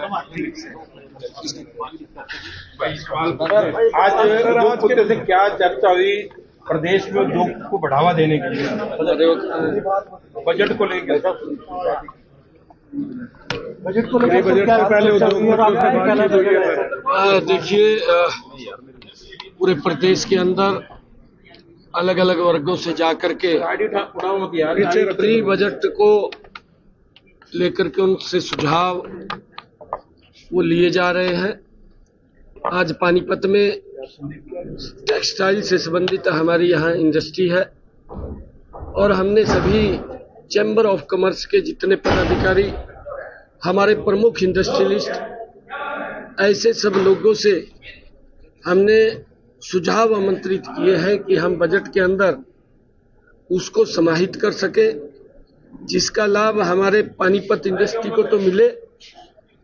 आज उद्योग मुद्दे से क्या चर्चा हुई प्रदेश में उद्योग को बढ़ावा देने के लिए बजट को लेकर? बजट से पहले देखिए, पूरे प्रदेश के अंदर अलग अलग वर्गों से जाकर के प्री बजट को लेकर के उनसे सुझाव वो लिए जा रहे हैं। आज पानीपत में टेक्सटाइल से संबंधित हमारी यहाँ इंडस्ट्री है और हमने सभी चैम्बर ऑफ कॉमर्स के जितने पदाधिकारी, हमारे प्रमुख इंडस्ट्रियलिस्ट, ऐसे सब लोगों से हमने सुझाव आमंत्रित किए हैं कि हम बजट के अंदर उसको समाहित कर सके, जिसका लाभ हमारे पानीपत इंडस्ट्री को तो मिले,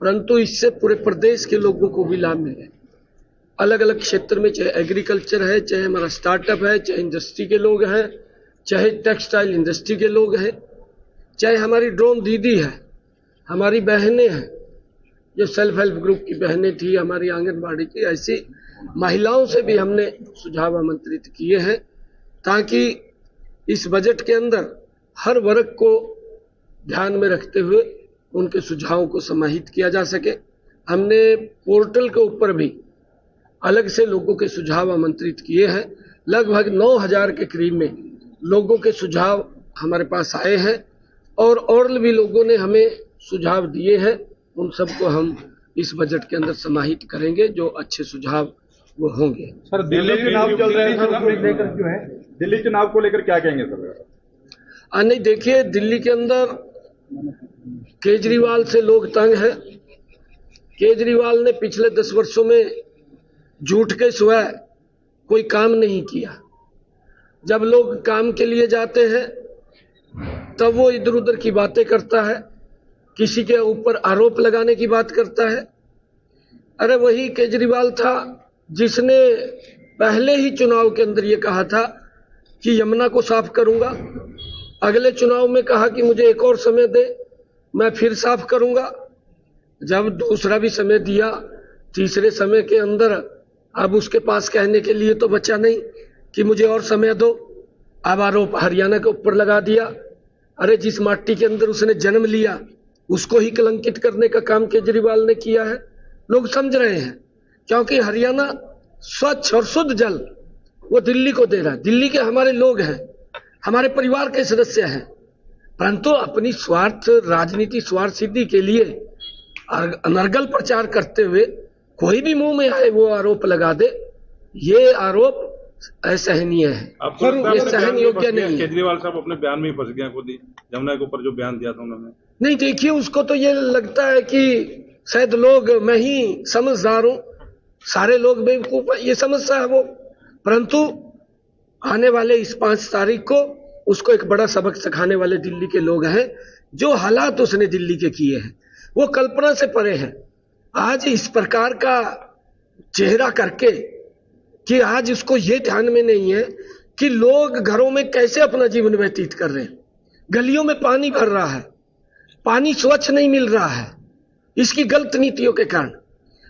परंतु इससे पूरे प्रदेश के लोगों को भी लाभ मिले। अलग अलग क्षेत्र में, चाहे एग्रीकल्चर है, चाहे हमारा स्टार्टअप है, चाहे इंडस्ट्री के लोग हैं, चाहे टेक्सटाइल इंडस्ट्री के लोग हैं, चाहे हमारी ड्रोन दीदी है, हमारी बहनें हैं, जो सेल्फ हेल्प ग्रुप की बहनें थी, हमारी आंगनबाड़ी की, ऐसी महिलाओं से भी हमने सुझाव आमंत्रित किए हैं, ताकि इस बजट के अंदर हर वर्ग को ध्यान में रखते हुए उनके सुझावों को समाहित किया जा सके। हमने पोर्टल के ऊपर भी अलग से लोगों के सुझाव आमंत्रित किए हैं। लगभग 9000 के करीब में लोगों के सुझाव हमारे पास आए हैं और भी लोगों ने हमें सुझाव दिए हैं। उन सबको हम इस बजट के अंदर समाहित करेंगे, जो अच्छे सुझाव वो होंगे। सर, दिल्ली चुनाव चल रहे हैं, सर, लेकर क्यों है? दिल्ली चुनाव को लेकर क्या कहेंगे सर? नहीं, देखिए, दिल्ली के अंदर केजरीवाल से लोग तंग है। केजरीवाल ने पिछले 10 वर्षों में झूठ के सिवा कोई काम नहीं किया। जब लोग काम के लिए जाते हैं तब वो इधर उधर की बातें करता है, किसी के ऊपर आरोप लगाने की बात करता है। अरे वही केजरीवाल था जिसने पहले ही चुनाव के अंदर ये कहा था कि यमुना को साफ करूंगा। अगले चुनाव में कहा कि मुझे एक और समय दे, मैं फिर साफ करूंगा। जब दूसरा भी समय दिया, तीसरे समय के अंदर अब उसके पास कहने के लिए तो बचा नहीं कि मुझे और समय दो। अब आरोप हरियाणा के ऊपर लगा दिया। अरे जिस माटी के अंदर उसने जन्म लिया उसको ही कलंकित करने का काम केजरीवाल ने किया है। लोग समझ रहे हैं, क्योंकि हरियाणा स्वच्छ और शुद्ध जल वो दिल्ली को दे रहा है। दिल्ली के हमारे लोग हैं, हमारे परिवार के सदस्य हैं, परंतु अपनी स्वार्थ राजनीति, स्वार्थ सिद्धि के लिए अनर्गल प्रचार करते हुए कोई भी मुंह में आए वो आरोप लगा दे, ये आरोप असहनीय है। ये सहन योग्य नहीं। केजरीवाल साहब अपने बयान में ही फंस गए खुद ही, जमुना के ऊपर जो बयान दिया था उन्होंने। नहीं, देखिए, उसको तो ये लगता है कि शायद लोग, मैं ही समझदार हूं, सारे लोग बेवकूफ है, ये समझता है वो। परंतु आने वाले इस 5 तारीख को उसको एक बड़ा सबक सिखाने वाले दिल्ली के लोग हैं। जो हालात उसने दिल्ली के किए हैं वो कल्पना से परे हैं। आज इस प्रकार का चेहरा करके कि आज उसको ये ध्यान में नहीं है कि लोग घरों में कैसे अपना जीवन व्यतीत कर रहे हैं। गलियों में पानी भर रहा है, पानी स्वच्छ नहीं मिल रहा है, इसकी गलत नीतियों के कारण।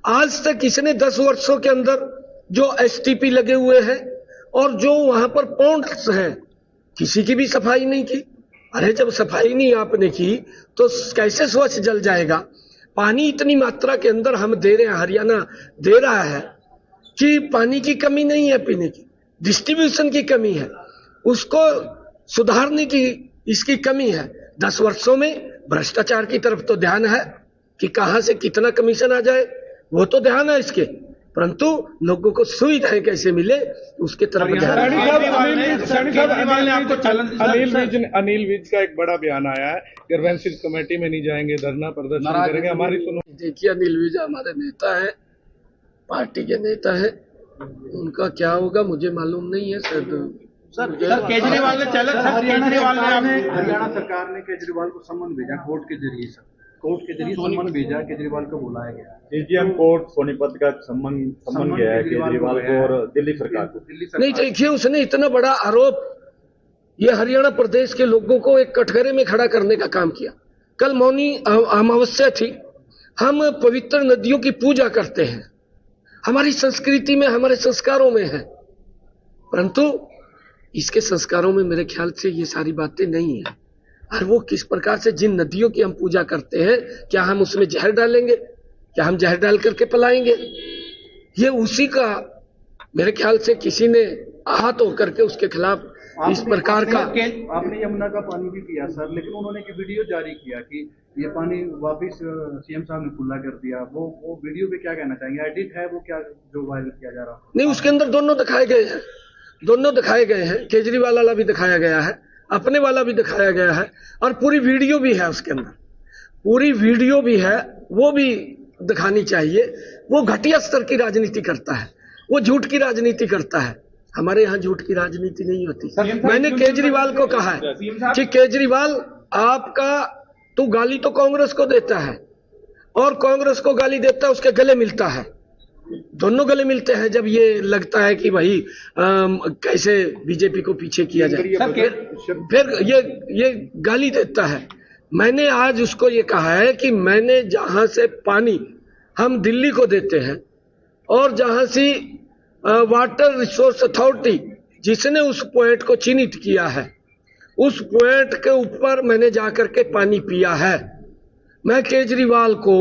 आज तक इसने 10 वर्षों के अंदर जो एसटीपी लगे हुए हैं और जो वहां पर पॉन्ड्स हैं, किसी की भी सफाई नहीं की। अरे जब सफाई नहीं आपने की तो कैसे स्वच्छ जल जाएगा? पानी इतनी मात्रा के अंदर हम दे रहे हैं, हरियाणा दे रहा है कि पानी की कमी नहीं है, पीने की डिस्ट्रीब्यूशन की कमी है, उसको सुधारने की इसकी कमी है। 10 वर्षों में भ्रष्टाचार की तरफ तो ध्यान है कि कहां से कितना कमीशन आ जाए, वो तो ध्यान है इसके, परंतु लोगों को सुविधाएं कैसे मिले उसके तरफ ध्यान। अनिल विज का एक बड़ा बयान आया है, ग्रीवेंसेस कमेटी में नहीं जाएंगे, धरना प्रदर्शन करेंगे। हमारी सुनो। देखिए, अनिल विज हमारे नेता है, पार्टी के नेता है, उनका क्या होगा मुझे मालूम नहीं है। सर केजरीवाल ने हरियाणा सरकार ने केजरीवाल को सम्मन भेजा कोर्ट के जरिए, सम्मन भेजा, केजरीवाल को बुलाया गया। एजीएम कोर्ट सोनीपत का सम्मन गया है केजरीवाल को और दिल्ली सरकार को। नहीं, देखिए, उसने इतना बड़ा आरोप ये हरियाणा प्रदेश के लोगों को एक कटघरे में खड़ा करने का काम किया। कल मौनी अमावस्या थी, हम पवित्र नदियों की पूजा करते हैं, हमारी संस्कृति में, हमारे संस्कारों में है, परंतु इसके संस्कारों में मेरे ख्याल से ये सारी बातें नहीं है। और वो किस प्रकार से जिन नदियों की हम पूजा करते हैं, क्या हम उसमें जहर डालेंगे? क्या हम जहर डाल करके पलाएंगे? ये उसी का मेरे ख्याल से किसी ने आहत होकर के उसके खिलाफ इस प्रकार का। आपने यमुना का पानी भी पिया सर, लेकिन उन्होंने एक वीडियो जारी किया कि ये पानी वापस सीएम साहब ने खुला कर दिया। वो वीडियो पे क्या कहना चाहेंगे? एडिट है वो, क्या जो वायरल किया जा रहा है? नहीं, उसके अंदर दोनों दिखाए गए हैं, दोनों दिखाए गए हैं। केजरीवाल वाला भी दिखाया गया है, अपने वाला भी दिखाया गया है, और पूरी वीडियो भी है उसके अंदर, पूरी वीडियो भी है, वो भी दिखानी चाहिए। वो घटिया स्तर की राजनीति करता है, वो झूठ की राजनीति करता है। हमारे यहाँ झूठ की राजनीति नहीं होती। मैंने केजरीवाल को कहा है कि केजरीवाल, आपका तू गाली तो कांग्रेस को देता है और कांग्रेस को गाली देता है, उसके गले मिलता है, दोनों गले मिलते हैं जब ये लगता है कि भाई कैसे बीजेपी को पीछे किया जाए, फिर ये गाली देता है। मैंने आज उसको ये कहा है कि मैंने जहां से पानी हम दिल्ली को देते हैं और जहां से वाटर रिसोर्स अथॉरिटी जिसने उस पॉइंट को चिन्हित किया है, उस पॉइंट के ऊपर मैंने जाकर के पानी पिया है। मैं केजरीवाल को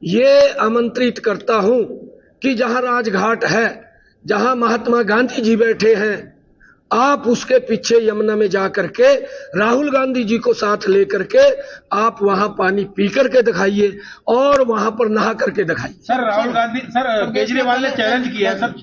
ये आमंत्रित करता हूं कि जहां राजघाट है, जहां महात्मा गांधी जी बैठे हैं, आप उसके पीछे यमुना में जाकर के राहुल गांधी जी को साथ लेकर के आप वहां पानी पी करके दिखाइए और वहां पर नहा करके दिखाइए। सर राहुल गांधी, सर केजरीवाल ने चैलेंज किया, सर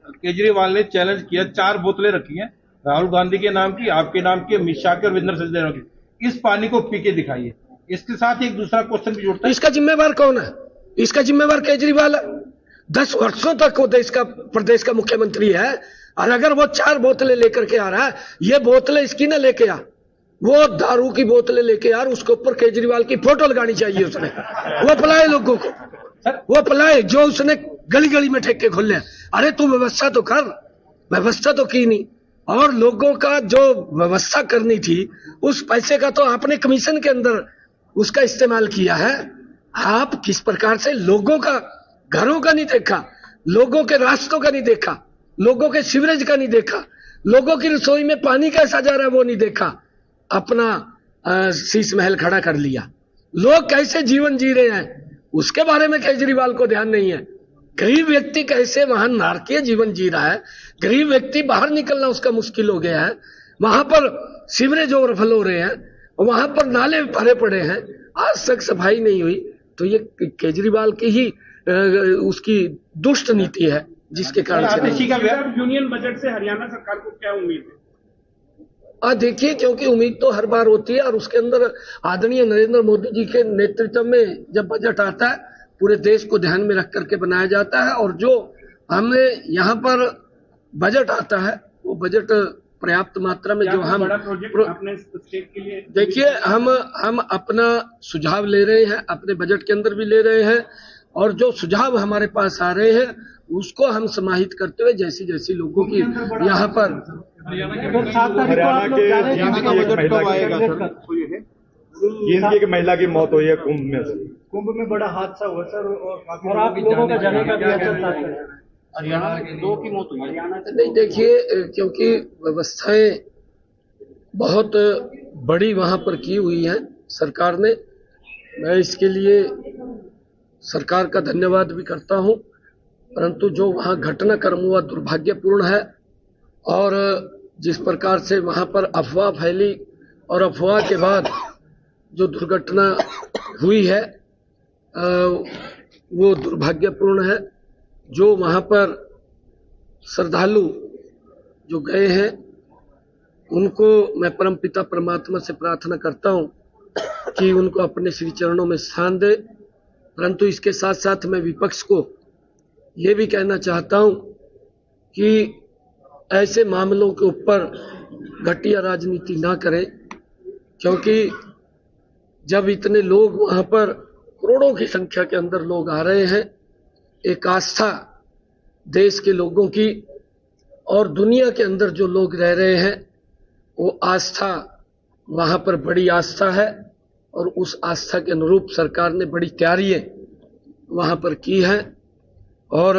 केजरीवाल ने चैलेंज किया, 4 बोतलें रखी हैं राहुल गांधी के नाम की, आपके नाम की, अमित शाह की और विजेंद्र सिंह की, इस पानी को पी के दिखाइए। इसके साथ एक दूसरा क्वेश्चन भी जुड़ता है, इसका जिम्मेवार कौन है? इसका जिम्मेवार केजरीवाल है। 10 वर्षों तक वो देश का, प्रदेश का मुख्यमंत्री है, और अगर वो 4 बोतलें लेकर के आ रहा है, ये बोतलें इसकी ना लेके आ, वो दारू की बोतलें लेके आ, उसके ऊपर केजरीवाल की फोटो लगानी चाहिए उसने, वो पिलाए लोगों को, वो पिलाए जो उसने गली गली में ठेके खोले। अरे तू व्यवस्था तो कर, व्यवस्था तो की नहीं, और लोगों का जो व्यवस्था करनी थी उस पैसे का तो आपने कमीशन के अंदर उसका इस्तेमाल किया है। आप किस प्रकार से लोगों का घरों का नहीं देखा, लोगों के रास्तों का नहीं देखा, लोगों के सीवरेज का नहीं देखा, लोगों की रसोई में पानी कैसा जा रहा है वो नहीं देखा, अपना शीश महल खड़ा कर लिया। लोग कैसे जीवन जी रहे हैं उसके बारे में केजरीवाल को ध्यान नहीं है। गरीब व्यक्ति कैसे वहां नारकीय जीवन जी रहा है, गरीब व्यक्ति बाहर निकलना उसका मुश्किल हो गया है, वहां पर सीवरेज ओवरफ्लो हो रहे हैं, वहां पर नाले भरे पड़े हैं, आज तक सफाई नहीं हुई। तो ये केजरीवाल की ही उसकी दुष्ट नीति है जिसके कारण से। यूनियन बजट से हरियाणा सरकार को क्या उम्मीद है? देखिए, क्योंकि उम्मीद तो हर बार होती है, और उसके अंदर आदरणीय नरेंद्र मोदी जी के नेतृत्व में जब बजट आता है पूरे देश को ध्यान में रख करके बनाया जाता है, और जो हमने यहाँ पर बजट आता है वो बजट पर्याप्त मात्रा में जो हम अपने स्टेट के लिए, देखिए हम अपना सुझाव ले रहे हैं, अपने बजट के अंदर भी ले रहे हैं, और जो सुझाव हमारे पास आ रहे हैं उसको हम समाहित करते हुए जैसी जैसी लोगों की यहाँ पर जिनकी महिला की मौत हुई है कुंभ में बड़ा हादसा हुआ सर, और आप लोगों का जाने का भी असर था हरियाणा के 2 की मौत हुई। नहीं, देखिए, क्योंकि व्यवस्थाएं बहुत बड़ी वहां पर की हुई हैं सरकार ने, मैं इसके लिए सरकार का धन्यवाद भी करता हूं, परंतु जो वहां घटनाक्रम हुआ दुर्भाग्यपूर्ण है, और जिस प्रकार से वहां पर अफवाह फैली और अफवाह के बाद जो दुर्घटना हुई है वो दुर्भाग्यपूर्ण है। जो वहां पर श्रद्धालु जो गए हैं उनको मैं परमपिता परमात्मा से प्रार्थना करता हूं कि उनको अपने श्री चरणों में स्थान दे, परंतु इसके साथ साथ मैं विपक्ष को ये भी कहना चाहता हूं कि ऐसे मामलों के ऊपर घटिया राजनीति ना करें, क्योंकि जब इतने लोग वहां पर करोड़ों की संख्या के अंदर लोग आ रहे हैं, एक आस्था देश के लोगों की और दुनिया के अंदर जो लोग रह रहे हैं वो आस्था वहां पर बड़ी आस्था है, और उस आस्था के अनुरूप सरकार ने बड़ी तैयारियां वहां पर की है। और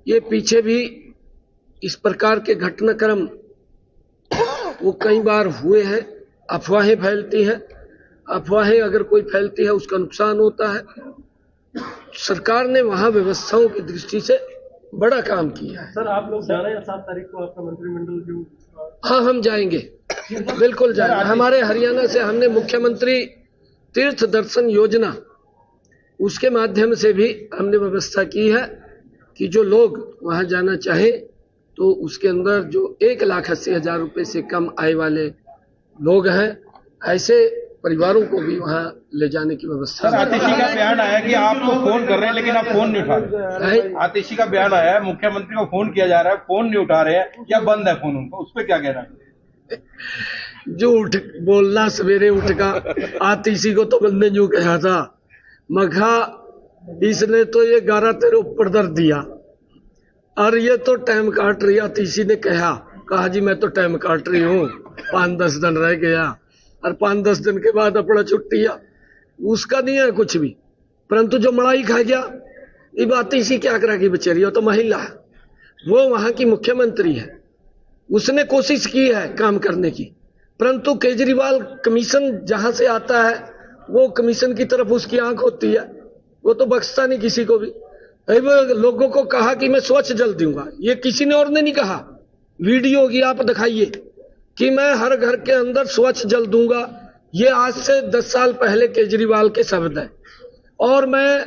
ये पीछे भी इस प्रकार के घटनाक्रम वो कई बार हुए हैं। अफवाहें फैलती हैं, अफवाहें अगर कोई फैलती है उसका नुकसान होता है। सरकार ने वहां व्यवस्थाओं की दृष्टि से बड़ा काम किया है। सर आप लोग जा रहे हैं 7 तारीख को आपका मंत्रिमंडल जो? हाँ, हम जाएंगे, बिल्कुल जाएंगे। हमारे हरियाणा से हमने मुख्यमंत्री तीर्थ दर्शन योजना, उसके माध्यम से भी हमने व्यवस्था की है कि जो लोग वहां जाना चाहे तो उसके अंदर जो 1,80,000 रुपए से कम आय वाले लोग हैं, ऐसे परिवारों को भी वहां ले जाने की व्यवस्था। सर, आतिशी का बयान आया कि आपको फोन कर रहे हैं लेकिन आप फोन नहीं उठा रहे हैं। आतिशी का बयान आया है, मुख्यमंत्री को फोन किया जा रहा है, फोन नहीं उठा रहे हैं, क्या बंद है फोन उनका, उस पर क्या कहना है? जो उठ बोलना सवेरे उठ का, आतिशी को तो बंदे जो कहा था, मखा इसने तो ये गारा तेरे ऊपर दर दिया और ये तो टाइम काट रही। आतिशी ने कहा जी मैं तो टाइम काट रही हूँ, 5-10 दिन रह गया और 5-10 दिन के बाद अपना छुट्टी आ, उसका नहीं है कुछ भी। परंतु जो मलाई खा गया, ये आतिशी क्या करेगी बेचारी, वो तो महिला है, वो वहां की मुख्यमंत्री है, उसने कोशिश की है काम करने की। परंतु केजरीवाल कमीशन जहां से आता है वो कमीशन की तरफ उसकी आंख होती है, वो तो बख्शता नहीं किसी को भी। लोगों को कहा कि मैं स्वच्छ जल दूंगा, ये किसी ने और ने नहीं कहा। वीडियो की आप दिखाइए कि मैं हर घर के अंदर स्वच्छ जल दूंगा, ये आज से 10 साल पहले केजरीवाल के शब्द है। और मैं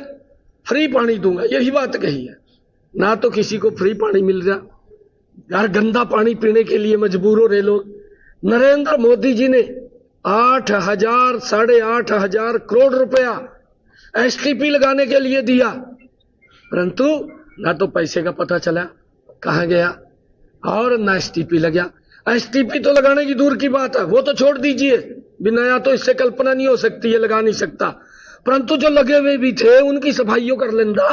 फ्री पानी दूंगा, यही बात कही है। ना तो किसी को फ्री पानी मिल रहा, यार गंदा पानी पीने के लिए मजबूर हो रहे लोग। नरेंद्र मोदी जी ने 8,000 साढ़े 8,000 करोड़ रुपया एसटीपी लगाने के लिए दिया, परंतु ना तो पैसे का पता चला कहां गया और ना एसटीपी लगा। एसटीपी तो लगाने की दूर की बात है, वो तो छोड़ दीजिए, बिना तो इससे कल्पना नहीं हो सकती, ये लगा नहीं सकता। परंतु जो लगे हुए भी थे उनकी सफाइयों कर लेंदा,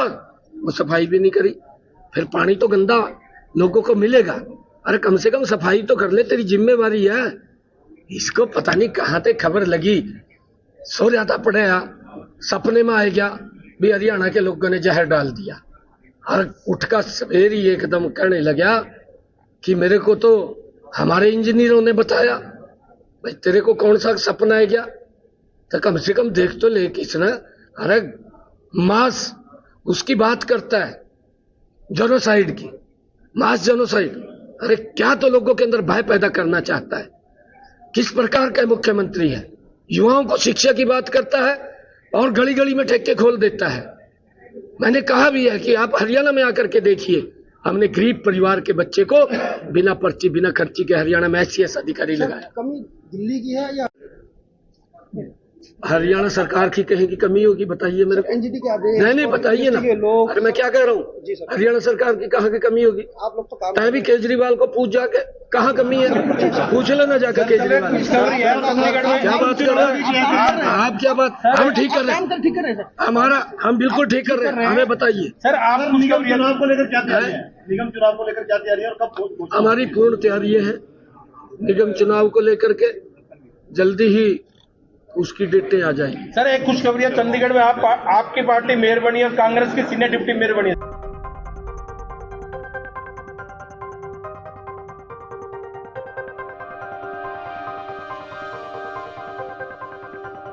वो सफाई भी नहीं करी। फिर पानी तो गंदा लोगों को मिलेगा, अरे कम से कम सफाई तो कर ले, तेरी जिम्मेवारी है। इसको पता नहीं कहां से खबर लगी, सो जाता पड़ेगा, सपने में आ गया भी हरियाणा के लोगों ने जहर डाल दिया। और उठकर सवेरे ही एकदम कहने लगा कि मेरे को तो हमारे इंजीनियरों ने बताया। भाई तेरे को कौन सा सपना है गया, तो कम से कम देख तो ले किसने। अरे मास उसकी बात करता है, जेनोसाइड की, मास जेनोसाइड। अरे क्या तो लोगों के अंदर भय पैदा करना चाहता है, किस प्रकार का मुख्यमंत्री है। युवाओं को शिक्षा की बात करता है और गली गली में ठेके खोल देता है। मैंने कहा भी है कि आप हरियाणा में आकर के देखिए, हमने गरीब परिवार के बच्चे को बिना पर्ची बिना खर्ची के हरियाणा में SCS अधिकारी लगाया। कमी दिल्ली की है या हरियाणा सरकार की कहीं की कमी होगी, बताइए मेरे को। एनजीटी के आदेश नहीं बताइए ना, अरे मैं क्या कह रहा हूँ, हरियाणा सरकार की कहाँ की कमी होगी। आप लोग तो काम मैं भी केजरीवाल को पूछ जाके कहाँ कमी है, पूछ लेना जाकर केजरीवाल। क्या बात कर रहे हैं आप, क्या बात, हम ठीक कर रहे हैं हमारा, हम बिल्कुल ठीक कर रहे हैं, हमें बताइए। सर आप निगम चुनाव को लेकर क्या तैयारी है, निगम चुनाव को लेकर क्या तैयारी है और कब? हमारी पूर्ण तैयारी है निगम चुनाव को लेकर के, जल्दी ही उसकी डेटें आ जाएंगी। सर एक खुशखबरी है, चंडीगढ़ में आपकी पार्टी मेयर बनी है, कांग्रेस की सीनियर डिप्टी मेयर बनी है।